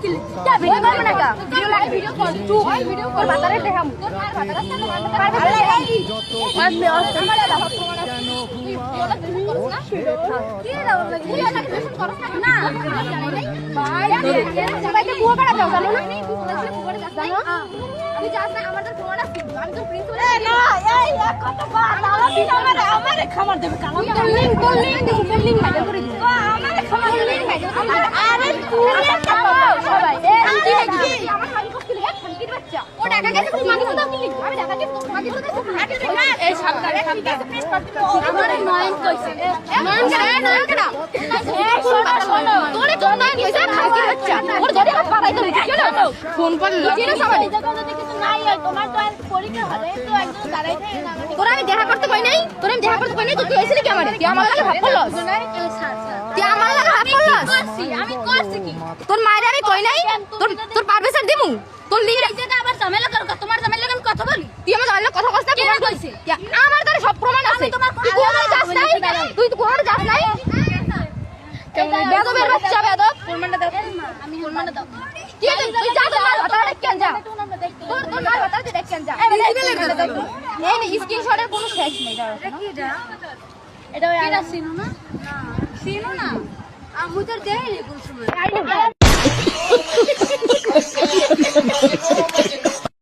কিলি কে video করব না কা ভিডিও লাগে ভিডিও কর তুই ভিডিও কর বাতারে দেখাম তোর মার বাতারে সামনে পারবে বাস মে আমার দাও প্রমাণ আছে তুই করছ না কি দাও লাগে তুই লাগে দর্শন করছ না ভাই সবাইকে বুয়া করা দাও জানো না জানো আমি যাস না আমাদের প্রমাণ আছে আমি তো প্রিন্সিপাল না এই কত বাত আমারে খাবার দেবে কালা লিংক ভাইরাল করে দিও আমারে খাবার লিংক ভাইরাল আরে তুই সবাই এই আমার খালি করছিল এক খানকির বাচ্চা ও ঢাকা গেছে তোমাকে তো দাও লিংক আমি ঢাকা গেছে তোমাকে তো দাও এই সাবধানে আমারে নয়ন কইছে নয়ন কেডা এই শোনো তোরে তো নয়ন কইছে খানকির বাচ্চা ওর ধরে পাড়াই তো কেন ফোন পর লাগিয়ে সবাই নাই তোমার তো পরীক্ষা হবে তো একদম দাঁড়াই থাকে না তোরা আমি দেখা করতে কই নাই তোরা আমি দেখা করতে কই নাই তুই কইছিলি কি আমারে তুই আমার লাগে ভাব করলস তুই আমার লাগে ভাব করলস আমি করছি কি তোর মায়ের আমি কই নাই তোর পারমিশন দিমু তোর লিয়ে এই জায়গা আবার ঝামেলা কর তোমার ঝামেলা লাগে আমি কথা বলি তুই আমার ঝামেলা কথা কইছ না প্রমাণ কইছিস আমার কাছে সব প্রমাণ আছে তুই কোথায় যাস নাই তুই তো কোথায় যাস নাই বেদবের বাচ্চা বেদব প্রমাণটা দাও আমি প্রমাণটা দাও কি তুই যা তো মার কথা দেখ কেন যা তোর মার কথা দেখ কেন যা এই স্ক্রিনশটের কোনো শেষ নেই দাও এটা এটা সিনো না সিনো না আমি তো দেই কোন সময়